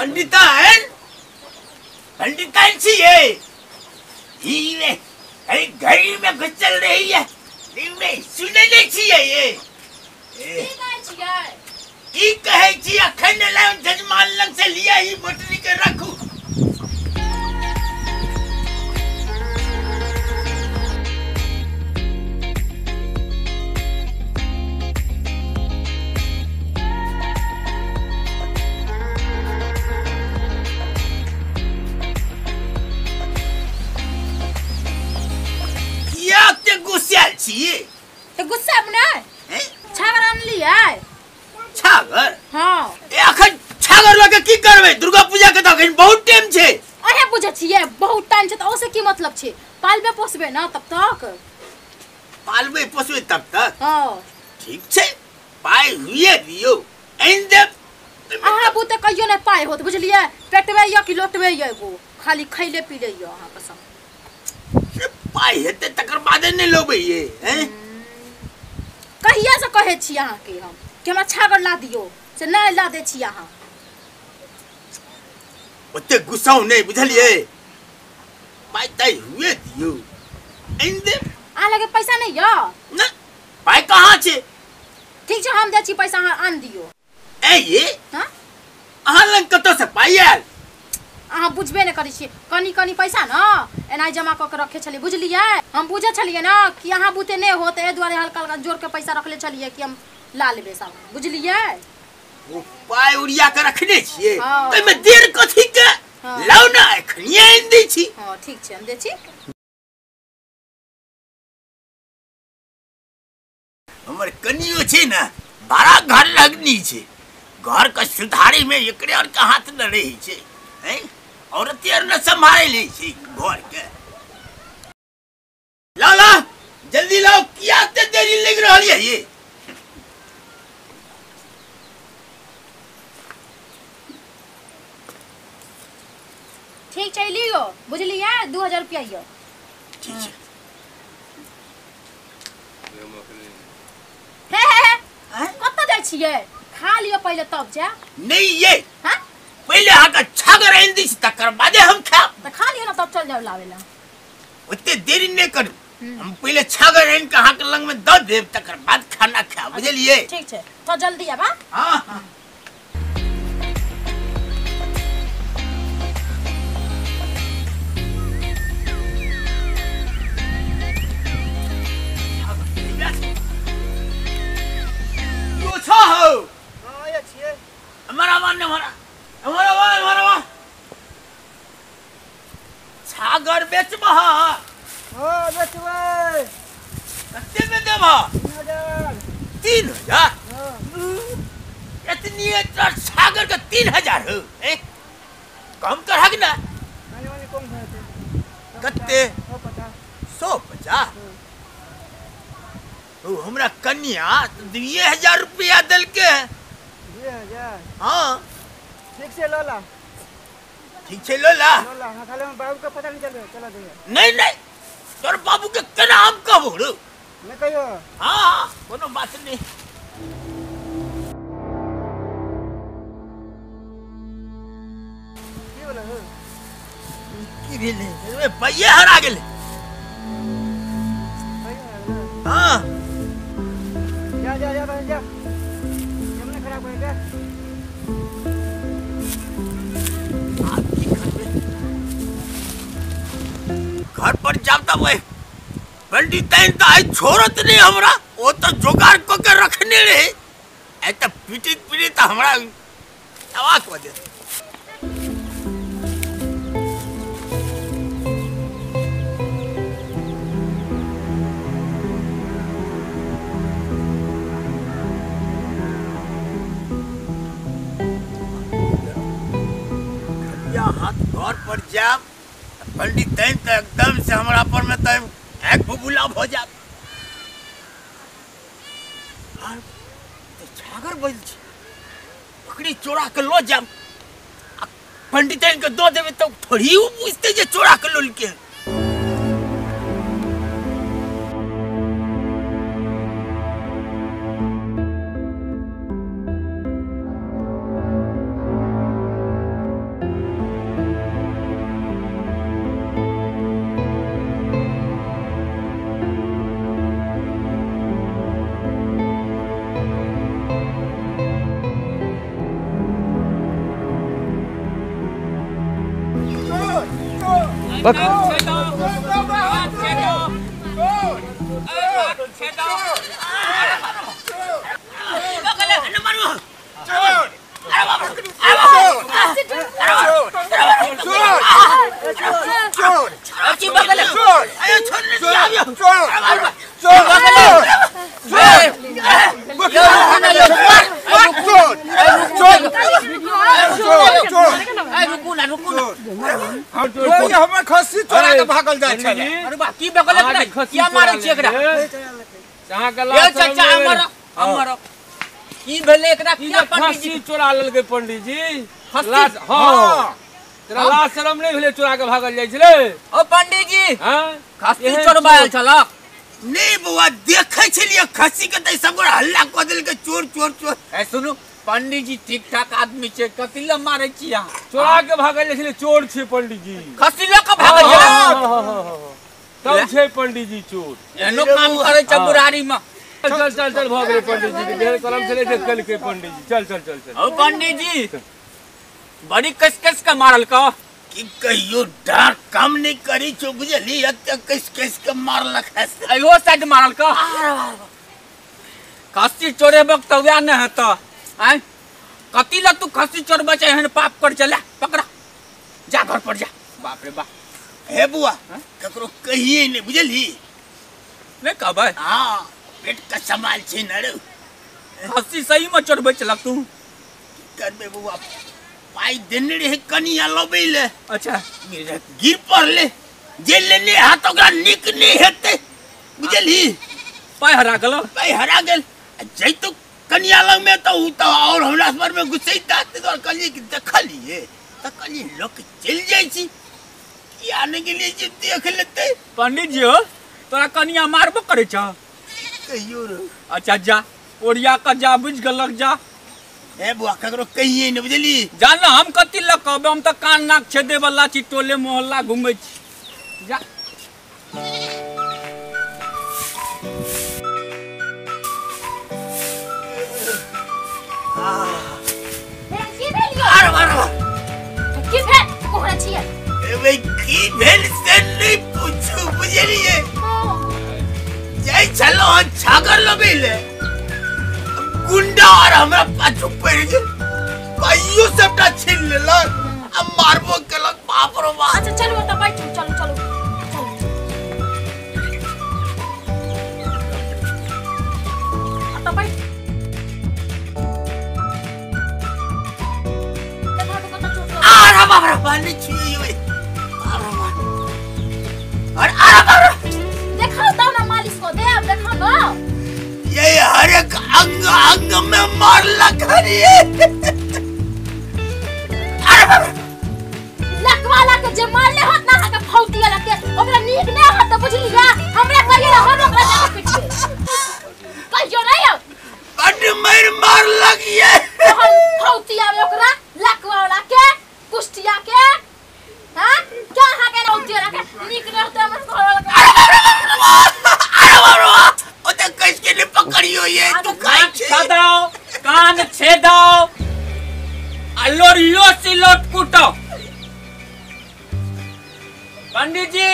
पंडिताइन पंडिताइन सी है ये अरे घर में कुछ चल रही है नहीं सुने नहीं चाहिए ये की कहे छी अखंड लाइन जजमान लंग से लिया ही मोटरी के रखू क्या ते गुस्सा छी तो गुस्सा अपना छागर आन लिया छागर हां ए अखन छागर लगे की करबे दुर्गा पूजा के त अखन बहुत टाइम छे अहे बुझे छिए बहुत टाइम छे त ओसे की मतलब छे पालबे पोसबे ना तब तक पालबे पोसबे तब तक हां ठीक छे पाई हुए दियो एन दे आहा बुते कहियो ने पाई होत बुझलिए पेटवे या कि लोटवे या एगो खाली खइले पीले या आहा कसम पाई हेते तकर बाद ने लोबे ये हैं कहिया से कहे छी आहा के हम कि हमरा छागर ला दियो से नै ला दे छी आहा ओते गुस्सा नहीं बुझलिए पाई तई हुए दियो इन दे आ लगे पैसा नहीं या ना पाई कहां छे ठीक छे हम दे छी पैसा आहा आन दियो ए ये हां आहा लंग कतो से पाई आल आहा बुझबे न करी छी कनी कनी पैसा ना एनाई जमा क के रखे छली बुझलिए हम बुझे छलिए ना कि आहा बुते ने होत ए द्वारे हल्का हल्का जोर के पैसा रखले छलिए कि हम ला लेबे सब बुझलिए वो पाई उड़िया के रखने छिए हाँ। तो में देर कथि के हाँ। लाओ ना एखनिया इन दै छी हां ठीक छे हम दे छी हमर कनियो छे ना बड़ा घर लगनी छे घर का सुधारी में एकरे और का हाथ न रही छे हैं औरत यार न संभाले ले छी घर के लाला जल्दी लाओ किया ते देरी लग रहल है ये ठीक छै लियो बुझलिए 2000 रुपया यो ठीक है हे कत जाय छिए खा लियो पहले तब जा नहीं ये हां पहले हां छागर आइन दी तकर बादे हम खा त खा लियो ना तब चल जाओ लावेला ओते देरी नहीं कर हम पहले छागर आइन के हां के लंग में द देब तकर बाद खाना खा बुझलिए ठीक छे तो जल्दी आबा हां हां छागर बेचबा हां बेचबै कते में देबा 3000 इतनी छागर का 3000 हो कम करहक ना माने कम होते कते 150 150 ओ हमरा कन्या 2000 रुपया दल के 2000 हां ठीक से लोला ठीक छे लोला हां खाली हम बाबू का पता नहीं चल चला दे नहीं नहीं तोर बाबू के केना हम कहबो रे मैं कहियो हां कोनो बात नहीं की बोला हो की भेले ए भैया हरा गेले हां जा बहन जा हमने खराब कर के घर पर जाता भाई पंडिताइन तो आई छोड़त नहीं हमरा वो तो जोगाड़ को के रखने रहे ए तो पीटी तो हमरा आवाज बजे या हाथ घर पर जाब पंडिताइन तो एकदम से हमरा पर में तो एक बुबुला हो जा छागर बोल पकड़ी चोरा के लो जाब पंडिताइन के दो देवे तो थोड़ी वो पूछते जे चोरा के लो के हमर खस्सी चोरा के भागल जाय छले। अरे बा की बगल एकरा किया मारै छी एकरा जहां गला चाचा हमर की भेले एकरा किया पंडित जी खस्सी चोरा लेलकै पंडित जी। लाश हां तेरा लाश शर्म नहीं भेले चोरा के भागल जाय छले। ओ पंडित जी हां खस्सी चोरबायल छलक नहीं बउआ देखे छलिए खस्सी के त सब हल्ला क देल के चोर चोर चोर। ए सुनु पंडित जी ठीक ठाक आदमी छे कथि ल मारै छी यहां चोरा के भागल जाय छले चोर छे पंडित जी। खस्सी ल के भागल छले तब छे पंडित जी चोर एनो काम करे छ बुरारी में। चल चल चल भाग रे पंडित जी के ढेर कलम चले देख कल के पंडित जी चल चल चल चल। ओ पंडित जी बड़ी कस कस का मारल का कि कहियो डाक काम नहीं करी छो बुझली अत्य कस कस के मारलक है। अयो साइड मारल का खस्सी चोरे वक्त व्या न है तो आय कति ल तू खस्सी चोर बचे हन पाप कर चला पकड़ा जा घर पर जा। बाप रे बाप हे बुआ ककरो कहिए नहीं बुझली नहीं कहबै हां पेट का संभाल छी नड़ू खस्सी सही में चोर बचलक तू करबे बुआ पाई देने रे कनिया लबेले। अच्छा गिर पड़ले जे लेने हाथ ओकरा निक नहीं हेते बुझली पाय हरा गेलो पाई हरा गेल जैतो कनिया लग में तो उ तो और हमरा पर में गुस्सैता ते तो कली देखलिए त कली लोग चल जाई छी कि आने के लिए जे देख लेते। पंडित जी हो तोरा कनिया मारबो करे छ कहियो रे। अच्छा जा ओरिया का जा बुझ गलक जा ए बुआ ककरो कहिए नहीं बुझली जान हम कति ल कहबे हम त कान नाक छेदे वाला छी टोले मोहल्ला घुमै छी जा। अरे मारो की भेल कोहरा छिए ए भाई की भेल से नहीं पूछू बुझलिए जाई चलो छागर लबेले गुंडा और हमरा पाछू पड़ गेल कहियो सबटा छीन लेलक अब मारबो केलक बाप रे बाप। अच्छा चलो त बैठो चलो चलो त बैठ अरे बाप रे पानी छिए ये अरे बाप अरे बाप रे देखो तो ना मालिश को दे अब देखो ना ये हर एक अंग अंग में मार लग रही है। अरे बाप रे लकवाला के जे मारले होत ना के फौतिया लगे ओकरा नीक नै होत त बुझलिया हमरा कहियो हम ओकरा जाके पीछे कहियो नै हो बड़ मार लगी है हम फौतिया में ओकरा लकवाला के कुष्टिया के हां क्या हा के फौतिया के नीक नै होत हमर घर अरे बाप रे ओ तो कैसे ने पकड़ियो ये तू काई छे छेदाओ कान छेदाओ अलोरियो सिलोट कुटो। पंडित जी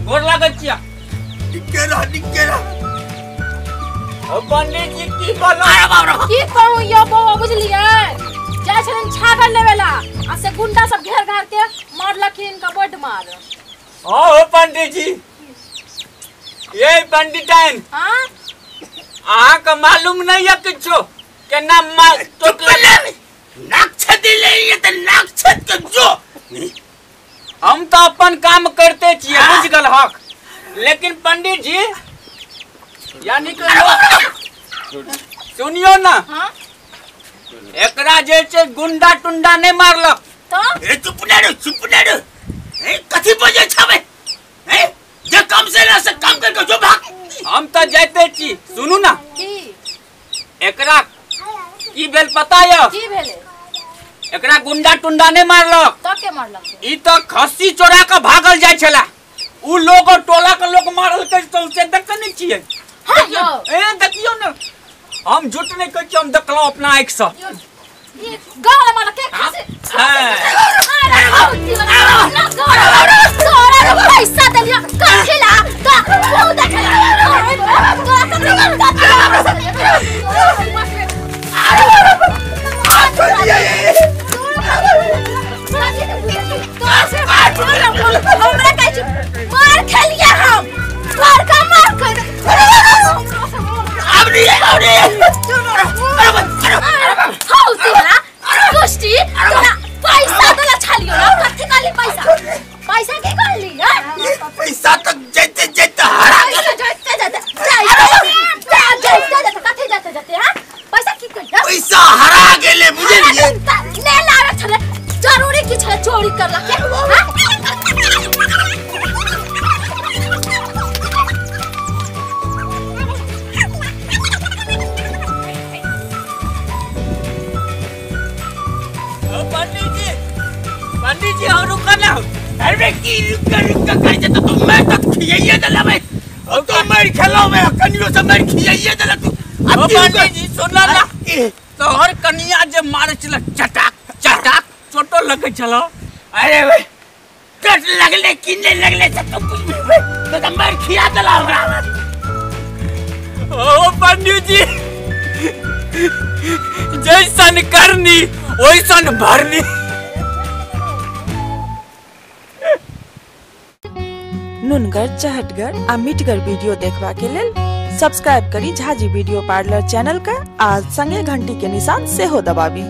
गोर लागत छिया निकेरा ओ पंडित जी की बोलो अरे बाप रे की कहूं यो बो बुझलिए जाय छन छागर लेवेला आ से गुंडा सब घेर घार के मारलखिन का बड मार। ओ पंडित जी ये पंडिताइन हां आ का मालूम नहीं है किछो के नाम मार टोकले नाक छेद ले ये तो नाक छेद के जो हम तो अपन काम करते छिए बुझ गल हक लेकिन पंडित जी यानी कि सुनियो ना हां एकरा जे छे गुंडा टुंडा नहीं मारलक तो ए चुप ना रे ए कथि बजे छबे ए जे काम से ना से काम करके जो भाग हम तो जाते छी सुनू ना की एकरा की भेल पता है की भेले एकरा गुंडा टुंडा नहीं मारलक तो के मारलक ई तो खस्सी चोरा के भागल जाय छला उ लोग और टोला के लोग मारल के तो से देख नहीं छिए। हां यो ए देखियो ना हम झूठ नहीं कहै छी हम देखलौ अपना आंख से ये गाल मार के खासे हां अरे ना गाल पैसा दलिया कथिला तो वो देखला हमरा कहै छी मार खेलिए हम घर का मार कर अबरी हौ तिला कुष्टी तोरा पैसा दला छालियो ना कथि काली पैसा के कर ली पैसा तक जैते जैते हरा जाते हां पैसा की कर पैसा हरा गेले बुझलिए ले लावे छले जरूरी की छले चोरी करला के पंडित जी और रुका ना अरे की रुका कर देता तू मैं तो खियाइए दला भाई और तो मैं खेलो मैं कनियो से मैं खियाइए दला तू अब पंडित जी सुनला ना तो हर कनिया जे मारे चला चटाक चटाक छोटो लगे चलो अरे भाई कट लगले किने लगले से तो कुछ भी भाई तो मैं खिया दला हमरा ओ पंडित जी जैसन करनी वैसन भरनी। नुनगर चहटगर आ मिटगर वीडियो देखबा के लेल सब्सक्राइब करी झाजी वीडियो पार्लर चैनल का आ संगे घंटी के निशान से हो दबाबी।